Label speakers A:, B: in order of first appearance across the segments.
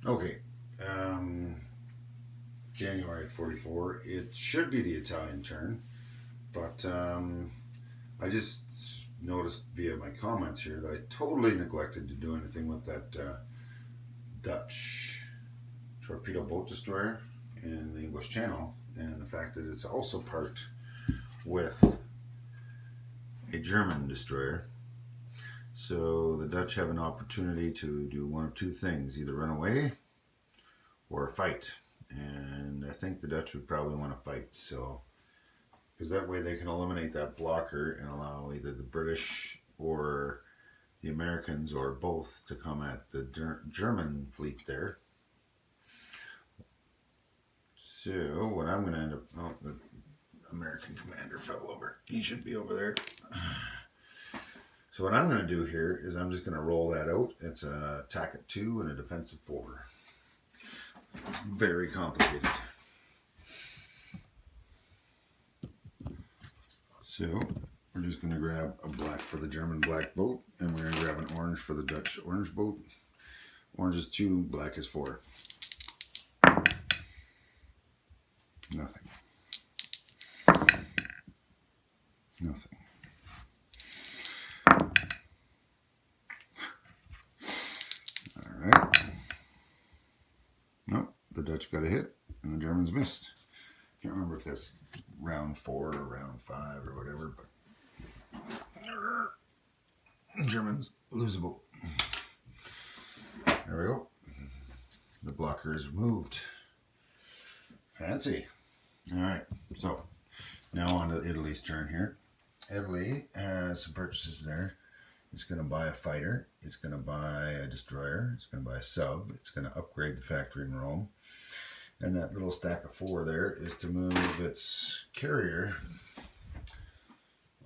A: Okay. January 44. It should be the Italian turn, but I just noticed via my comments here that I totally neglected to do anything with that Dutch torpedo boat destroyer in the English Channel, and the fact that it's also parked with a German destroyer. So the Dutch have an opportunity to do one of two things, either run away or fight. And I think the Dutch would probably want to fight, so because that way they can eliminate that blocker and allow either the British or the Americans or both to come at the German fleet there. So what I'm going to end up, oh, the American commander fell over. He should be over there. So what I'm going to do here is I'm just going to roll that out. It's a attack at 2 and a defensive 4. It's very complicated. So we're just going to grab a black for the German black boat, and we're going to grab an orange for the Dutch orange boat. Orange is 2, black is 4. Nothing. Nothing. All right. Nope, the Dutch got a hit, and the Germans missed. Can't remember if that's round 4 or round 5 or whatever, but the Germans lose a boat. There we go. The blocker is removed. Fancy. All right, so now on to Italy's turn here. Italy has some purchases there. It's going to buy a fighter. It's going to buy a destroyer. It's going to buy a sub. It's going to upgrade the factory in Rome. And that little stack of 4 there is to move its carrier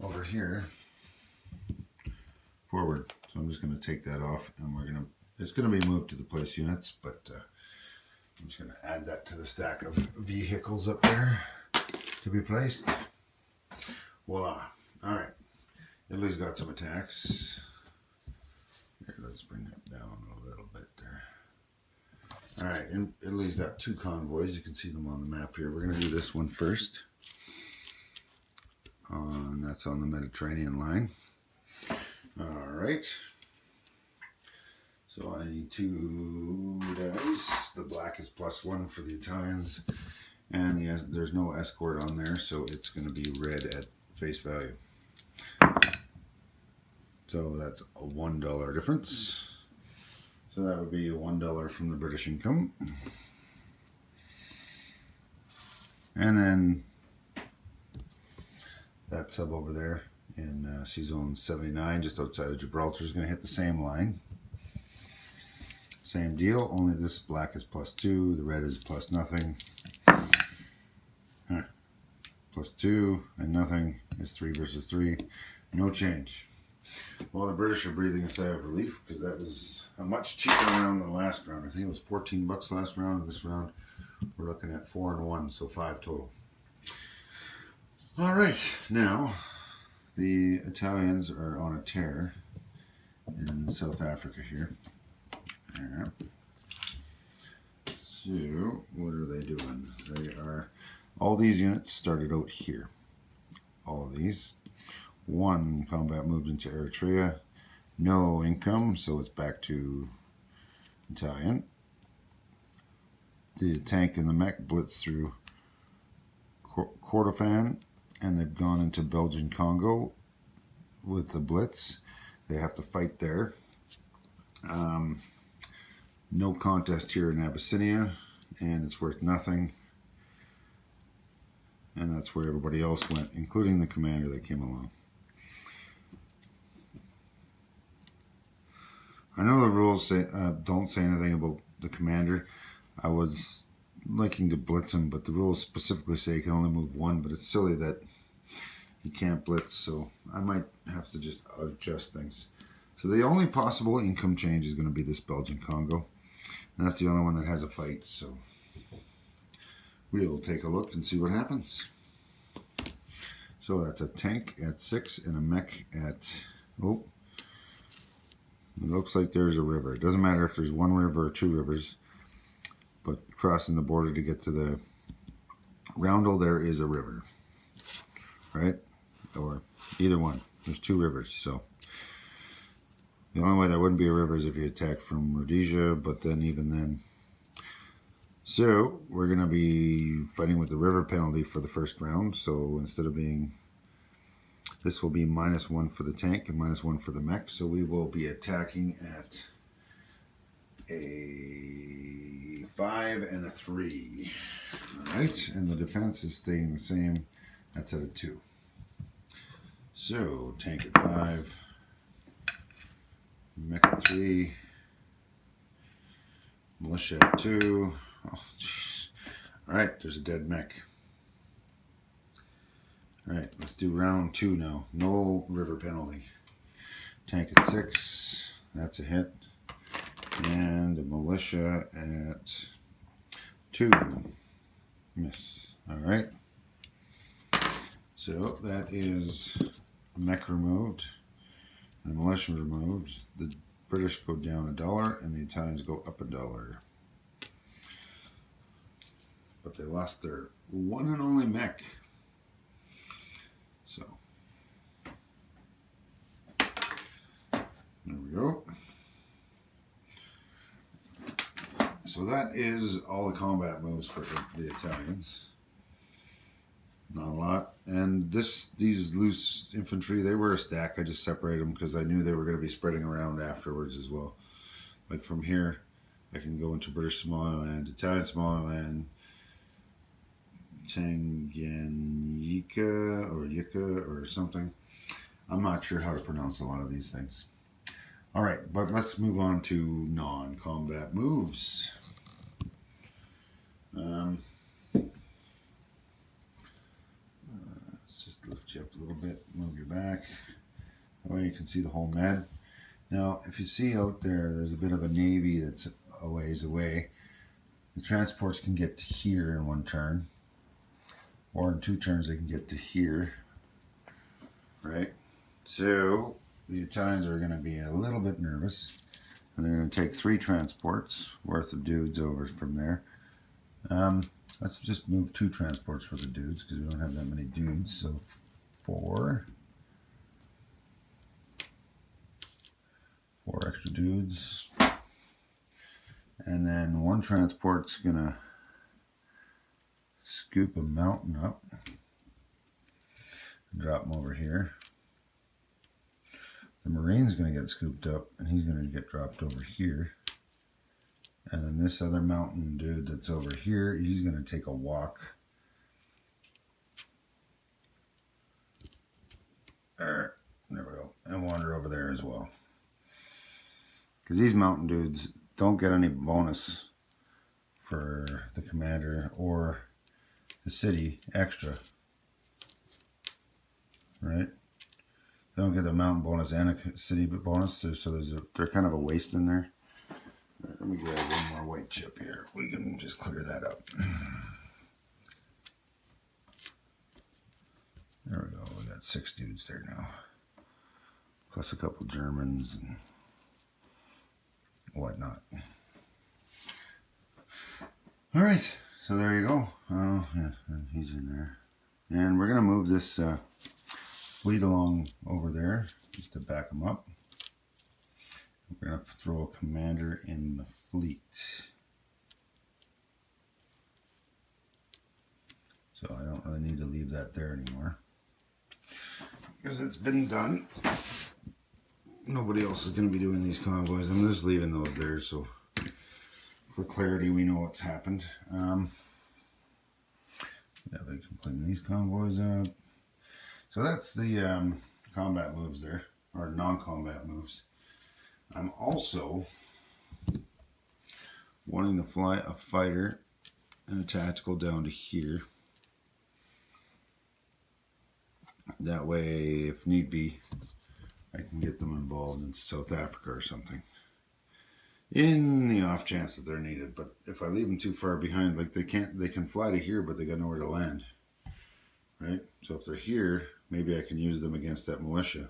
A: over here forward. So I'm just going to take that off, and it's going to be moved to the place units, but I'm just going to add that to the stack of vehicles up there to be placed. Voila. All right. Italy's got some attacks. Here, let's bring that down a little bit there. All right, and Italy's got 2 convoys. You can see them on the map here. We're going to do this one first. And that's on the Mediterranean line. All right. So I need 2 dice. The black is +1 for the Italians. And there's no escort on there, so it's going to be red at face value. So that's a $1 difference. So that would be $1 from the British income. And then that sub over there in Sea Zone 79, just outside of Gibraltar, is going to hit the same line. Same deal, only this black is +2, the red is +0. Alright, +2 and nothing is 3 versus 3. No change. Well, the British are breathing a sigh of relief because that was a much cheaper round than the last round. I think it was 14 bucks last round, and this round we're looking at 4 and 1, so 5 total. All right, now the Italians are on a tear in South Africa here. Right. So what are they doing? All these units started out here. All of these. 1 combat moved into Eritrea. No income, so it's back to Italian. The tank and the mech blitz through Kordofan, and they've gone into Belgian Congo with the blitz. They have to fight there. No contest here in Abyssinia, and it's worth nothing. And that's where everybody else went, including the commander that came along. I know the rules don't say anything about the commander. I was liking to blitz him, but the rules specifically say you can only move 1, but it's silly that you can't blitz, so I might have to just adjust things. So the only possible income change is going to be this Belgian Congo, and that's the only one that has a fight, so we'll take a look and see what happens. So that's a tank at 6 and a mech at, oh, it looks like there's a river. It doesn't matter if there's 1 river or 2 rivers. but crossing the border to get to the Roundel, there is a river, right? Or either one. There's 2 rivers, so the only way there wouldn't be a river is if you attacked from Rhodesia, but then even then. So we're going to be fighting with the river penalty for the first round. So instead of being, this will be -1 for the tank and -1 for the mech. So we will be attacking at a 5 and a 3. All right, and the defense is staying the same. That's at a 2. So tank at 5, mech at 3, militia at 2. Oh, jeez. All right, there's a dead mech. All right, let's do round 2 now. No river penalty. Tank at 6. That's a hit. And a militia at 2. Miss. All right. So that is mech removed and militia removed. The British go down $1 and the Italians go up $1. But they lost their one and only mech. So there we go. So that is all the combat moves for the Italians. Not a lot. And these loose infantry, they were a stack. I just separated them because I knew they were going to be spreading around afterwards as well. Like from here, I can go into British Somaliland, Italian Somaliland, Tanganyika or Yika or something. I'm not sure how to pronounce a lot of these things. All right, but let's move on to non-combat moves. Let's just lift you up a little bit, move your back. That way you can see the whole med. Now, if you see out there, there's a bit of a navy that's a ways away. The transports can get to here in 1 turn, or in 2 turns they can get to here, right? So the Italians are going to be a little bit nervous, and they're going to take 3 transports worth of dudes over from there. Let's just move 2 transports worth of dudes because we don't have that many dudes. So 4 extra dudes, and then 1 transport's going to scoop a mountain up and drop him over here. The Marine's going to get scooped up and he's going to get dropped over here. And then this other mountain dude that's over here, he's going to take a walk. There we go. And wander over there as well. Because these mountain dudes don't get any bonus for the commander or the city extra, right? They don't get the mountain bonus and a city bonus, so they're kind of a waste in there. Right, let me grab one more white chip here. We can just clear that up. There we go. We got 6 dudes there now, plus a couple Germans and whatnot. All right. So there you go. Oh, yeah, he's in there. And we're going to move this fleet along over there just to back them up. We're going to throw a commander in the fleet. So I don't really need to leave that there anymore, because it's been done. Nobody else is going to be doing these convoys. I'm just leaving those there so for clarity we know what's happened. Yeah, we can clean these convoys up. So that's the combat moves there, or non-combat moves. I'm also wanting to fly a fighter and a tactical down to here. That way, if need be, I can get them involved in South Africa or something, in the off chance that they're needed. But if I leave them too far behind, like they can fly to here, but they got nowhere to land, right? So if they're here, maybe I can use them against that militia.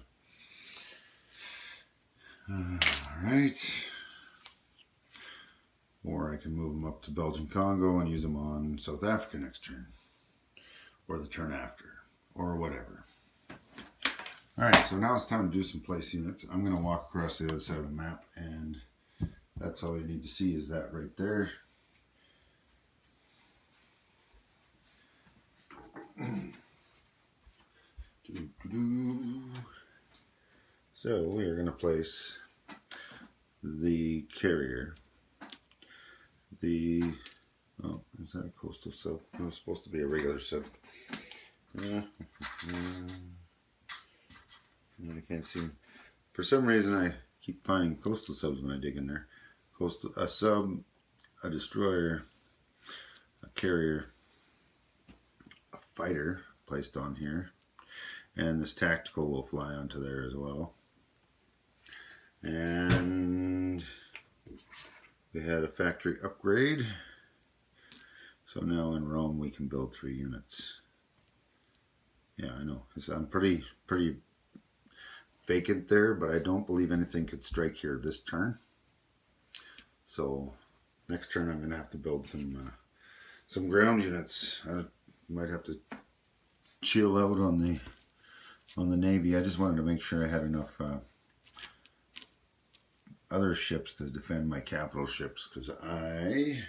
A: All right. or I can move them up to Belgian Congo and use them on South Africa next turn, or the turn after, or whatever. Alright, so now it's time to do some place units. I'm going to walk across the other side of the map, and that's all you need to see is that right there. So we are going to place the carrier, oh, is that a coastal sub? It was supposed to be a regular sub. I can't see. For some reason I keep finding coastal subs when I dig in there. A sub, a destroyer, a carrier, a fighter placed on here, and this tactical will fly onto there as well. And we had a factory upgrade, so now in Rome we can build 3 units. Yeah, I know. I'm pretty vacant there, but I don't believe anything could strike here this turn. So next turn I'm going to have to build some ground units. I might have to chill out on the Navy. I just wanted to make sure I had enough other ships to defend my capital ships, because I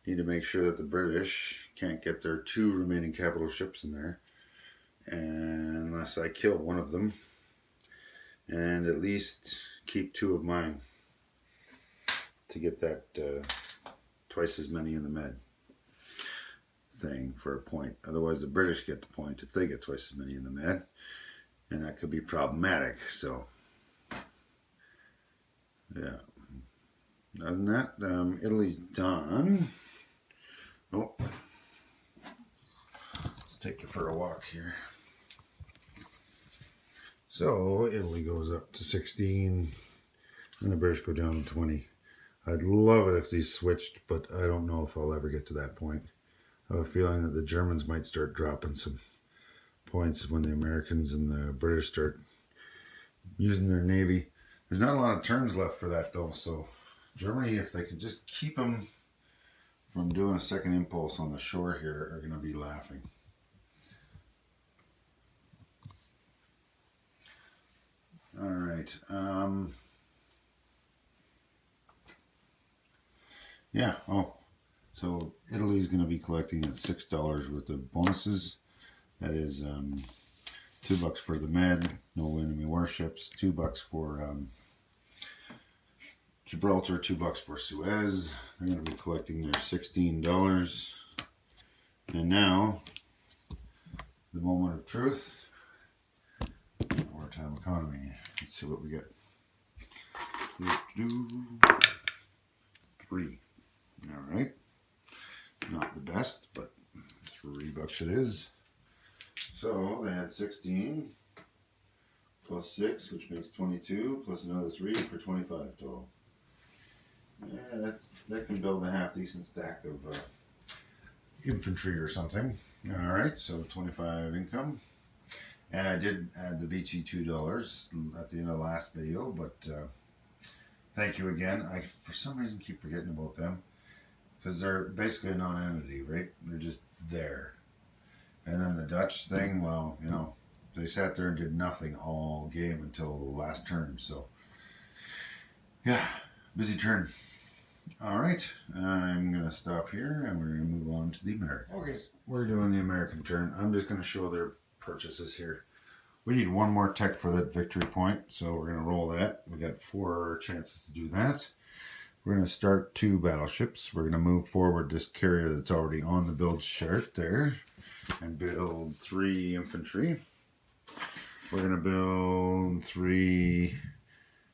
A: need to make sure that the British can't get their 2 remaining capital ships in there, and unless I kill one of them, and at least keep 2 of mine to get that twice as many in the med thing for a point. Otherwise the British get the point if they get twice as many in the med, and that could be problematic. So yeah, other than that, Italy's done. Oh, let's take you for a walk here. So Italy goes up to 16 and the British go down to 20. I'd love it if these switched, but I don't know if I'll ever get to that point. I have a feeling that the Germans might start dropping some points when the Americans and the British start using their navy. There's not a lot of turns left for that though, so Germany, if they could just keep them from doing a second impulse on the shore here, are going to be laughing. All right. Yeah. Oh, so Italy's going to be collecting at $6 worth of bonuses. That is $2 for the med, no enemy warships, $2 for Gibraltar, $2 for Suez. They're going to be collecting their $16. And now, the moment of truth. Wartime economy. Let's see what we get. 3. All right. Not the best, but $3 it is. So they had 16 plus 6, which makes 22, plus another 3 for 25 total. Yeah, that can build a half decent stack of infantry or something. All right, so 25 income. And I did add the Vichy $2 at the end of the last video, but thank you again. I, for some reason, keep forgetting about them because they're basically a non-entity, right? They're just there. And then the Dutch thing, well, you know, they sat there and did nothing all game until the last turn. So, yeah, busy turn. All right, I'm going to stop here and we're going to move on to the Americans. Okay, we're doing the American turn. I'm just going to show their purchases here. We need 1 more tech for that victory point, so we're going to roll that. We got 4 chances to do that. We're going to start 2 battleships. We're going to move forward this carrier that's already on the build chart there and build 3 infantry. We're going to build 3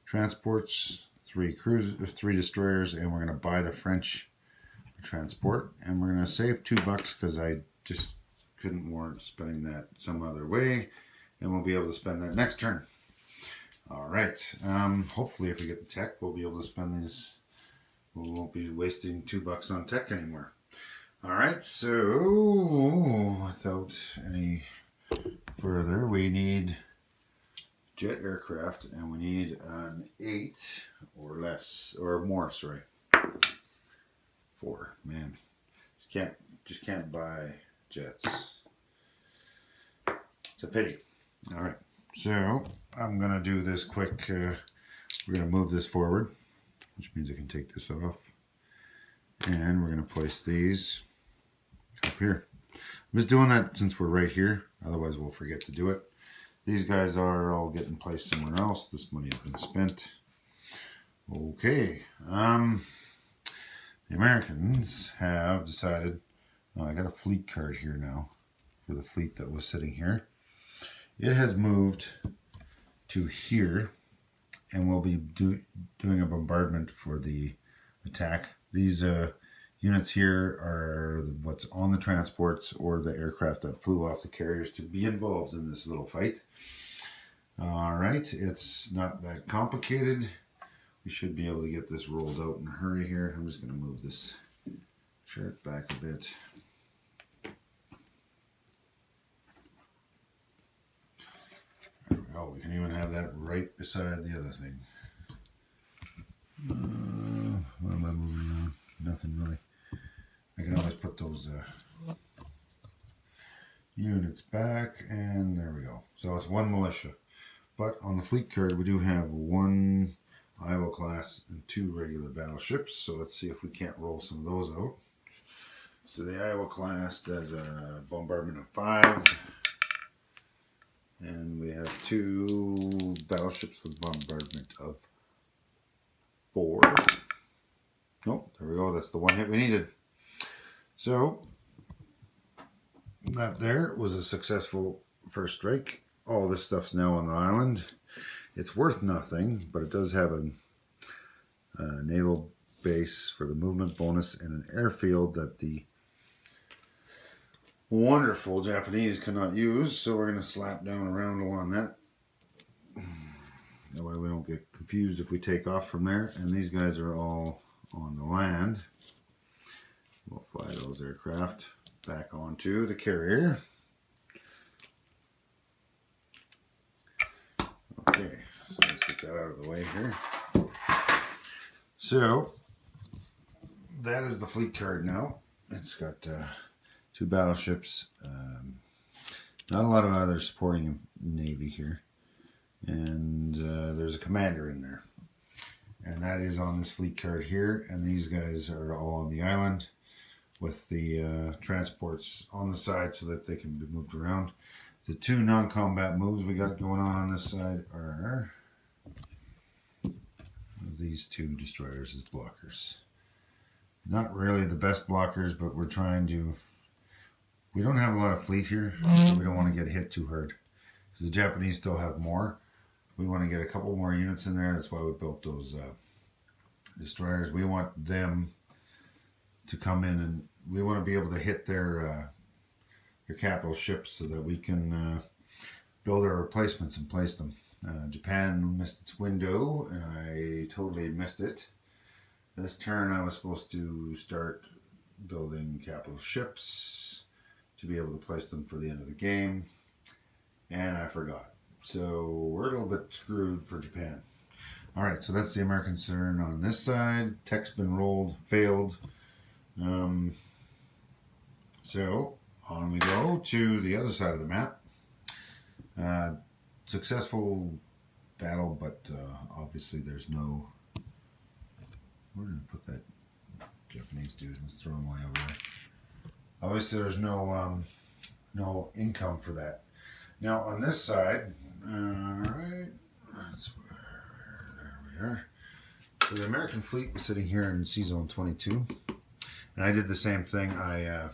A: transports, 3 cruisers, 3 destroyers, and we're going to buy the French transport. And we're going to save $2 because I just couldn't warrant spending that some other way, and we'll be able to spend that next turn. All right. Hopefully, if we get the tech, we'll be able to spend these. We won't be wasting $2 on tech anymore. All right. So, without any further, we need jet aircraft, and we need an 8 or less, or more. Sorry. 4. Man, just can't buy jets. It's a pity. All right, so I'm gonna do this quick. We're gonna move this forward, which means I can take this off, and we're gonna place these up here. I'm just doing that since we're right here. Otherwise, we'll forget to do it. These guys are all getting placed somewhere else. This money has been spent. Okay. The Americans have decided. Oh, I got a fleet card here now for the fleet that was sitting here. It has moved to here, and we'll be doing a bombardment for the attack. These units here are what's on the transports or the aircraft that flew off the carriers to be involved in this little fight. All right, it's not that complicated. We should be able to get this rolled out in a hurry here. I'm just going to move this chart back a bit. There we go. We can even have that right beside the other thing. What am I moving on? Nothing really. I can always put those units back, and there we go. So it's 1 militia. But on the fleet card, we do have 1 Iowa class and 2 regular battleships. So let's see if we can't roll some of those out. So the Iowa class does a bombardment of 5. And we have 2 battleships with bombardment of 4. Nope, there we go. That's the 1 hit we needed. So that there was a successful first strike. All this stuff's now on the island. It's worth nothing, but it does have a naval base for the movement bonus and an airfield that the wonderful Japanese cannot use, so we're going to slap down a roundel on that. That way we don't get confused if we take off from there. And these guys are all on the land. We'll fly those aircraft back onto the carrier. Okay, so let's get that out of the way here. So that is the fleet card now. It's got 2 battleships, not a lot of other supporting Navy here, and there's a commander in there, and that is on this fleet card here. And these guys are all on the island with the transports on the side so that they can be moved around. The 2 non-combat moves we got going on this side are these 2 destroyers as blockers. Not really the best blockers, but we're trying to. We don't have a lot of fleet here, so we don't want to get hit too hard. Because the Japanese still have more. We want to get a couple more units in there. That's why we built those destroyers. We want them to come in, and we want to be able to hit their capital ships so that we can build our replacements and place them. Japan missed its window, and I totally missed it. This turn I was supposed to start building capital ships to be able to place them for the end of the game, and I forgot. So we're a little bit screwed for Japan. Alright, so that's the American turn on this side. Tech's been rolled, failed. So on we go to the other side of the map. Successful battle, but obviously there's no. Where did I put that Japanese dude? Let's throw him way over there. Obviously there's no income for that. Now on this side, alright, there we are. So the American fleet was sitting here in Sea Zone 22, and I did the same thing. I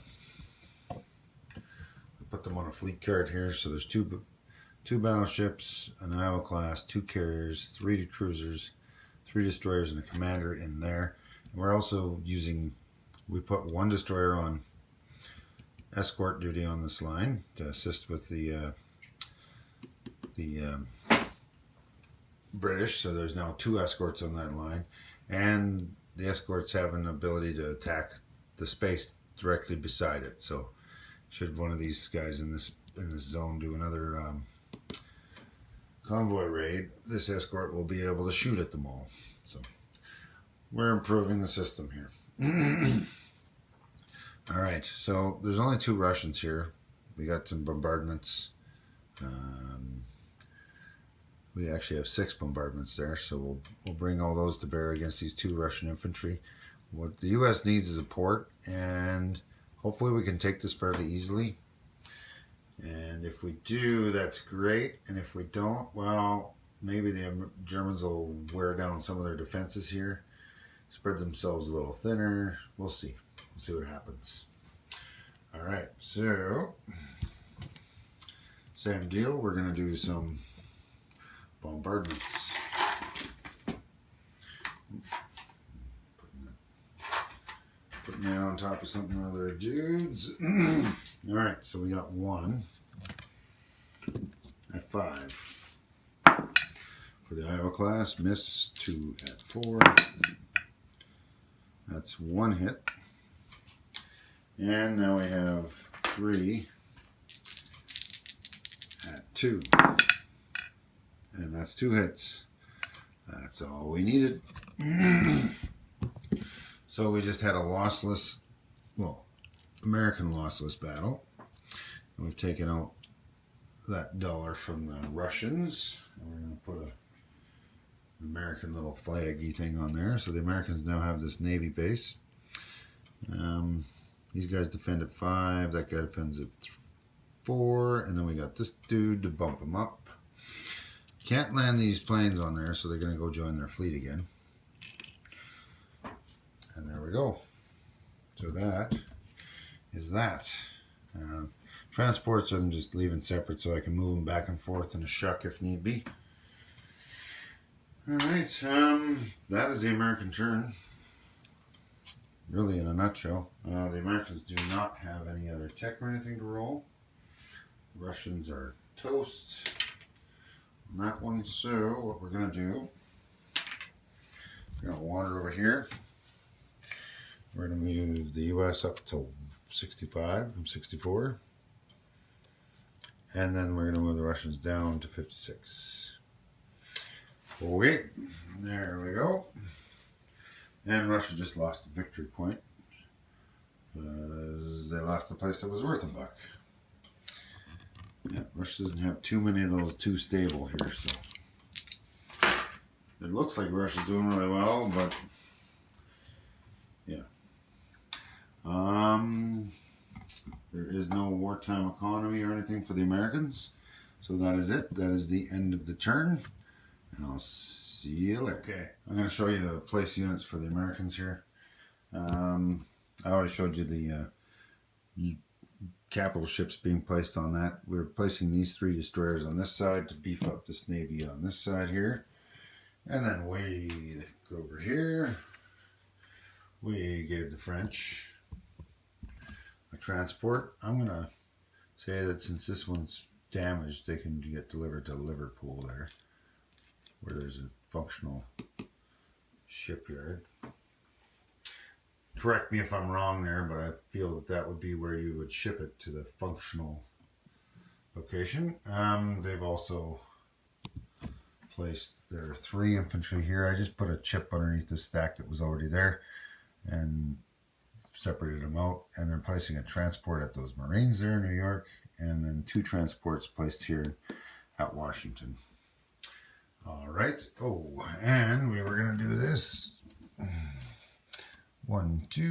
A: put them on a fleet card here. So there's two battleships, an Iowa class, 2 carriers, 3 cruisers, 3 destroyers, and a commander in there. And we're also using. We put 1 destroyer on escort duty on this line to assist with the British. So there's now 2 escorts on that line, and the escorts have an ability to attack the space directly beside it. So should one of these guys in this zone do another convoy raid, this escort will be able to shoot at them all. So we're improving the system here. All right, so there's only 2 Russians here. We got some bombardments. We actually have 6 bombardments there, so we'll bring all those to bear against these 2 Russian infantry. What the U.S. needs is a port, and hopefully we can take this fairly easily. And if we do, that's great. And if we don't, well, maybe the Germans will wear down some of their defenses here, spread themselves a little thinner. We'll see. We'll see what happens. All right, so same deal. We're going to do some bombardments. Putting that on top of something other dudes. All right, so we got 1 at 5 for the Iowa class. Miss 2 at 4. That's 1 hit. And now we have 3 at 2. And that's 2 hits. That's all we needed. So we just had a lossless, well, American lossless battle. And we've taken out that dollar from the Russians. And we're going to put an American little flaggy thing on there. So the Americans now have this Navy base. These guys defend at 5. That guy defends at 4. And then we got this dude to bump him up. Can't land these planes on there, so they're going to go join their fleet again. And there we go. So that is that. Transports I'm just leaving separate so I can move them back and forth in a shuck if need be. Alright, that is the American turn. Really in a nutshell. The Americans do not have any other tech or anything to roll. The Russians are toast on that one. So what we're going to do, we're going to wander over here. We're going to move the U.S. up to 65 from 64. And then we're going to move the Russians down to 56. Okay, there we go. And Russia just lost a victory point because they lost a place that was worth $1. Yeah, Russia doesn't have too many of those too stable here, so it looks like Russia's doing really well, but yeah. There is no wartime economy or anything for the Americans, so that is it. That is the end of the turn, and I'll see you later. Okay, I'm going to show you the place units for the Americans here. I already showed you the capital ships being placed on that. We're placing these 3 destroyers on this side to beef up this Navy on this side here. And then we go over here. We gave the French a transport. I'm going to say that since this one's damaged, they can get delivered to Liverpool there, where there's a functional shipyard. Correct me if I'm wrong there, but I feel that that would be where you would ship it to the functional location. They've also placed their 3 infantry here. I just put a chip underneath the stack that was already there and separated them out. And they're placing a transport at those Marines there in New York, and then 2 transports placed here at Washington. All right. Oh, and we were going to do this. 1, 2.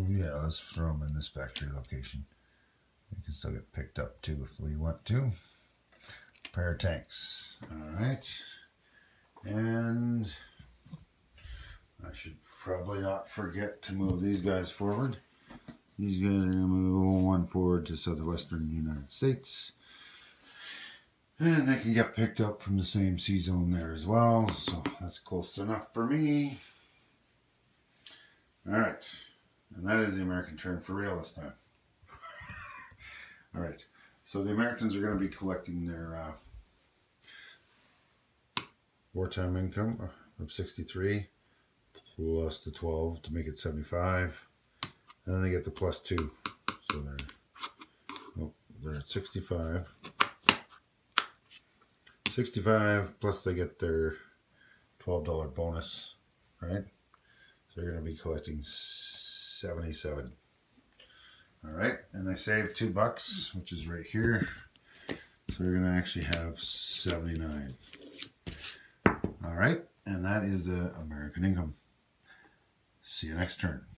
A: Yeah, let's throw them in this factory location. They can still get picked up too if we want to. Pair of tanks. All right. And I should probably not forget to move these guys forward. These guys are going to move 1 forward to southwestern United States. And they can get picked up from the same sea zone there as well. So that's close enough for me. All right. And that is the American turn for real this time. All right. So the Americans are going to be collecting their wartime income of 63 plus the 12 to make it 75. And then they get the plus 2. So they're at 65. 65 plus they get their $12 bonus, right? So they're going to be collecting 77. All right, and they saved $2, which is right here. So we're going to actually have 79. All right, and that is the American income. See you next turn.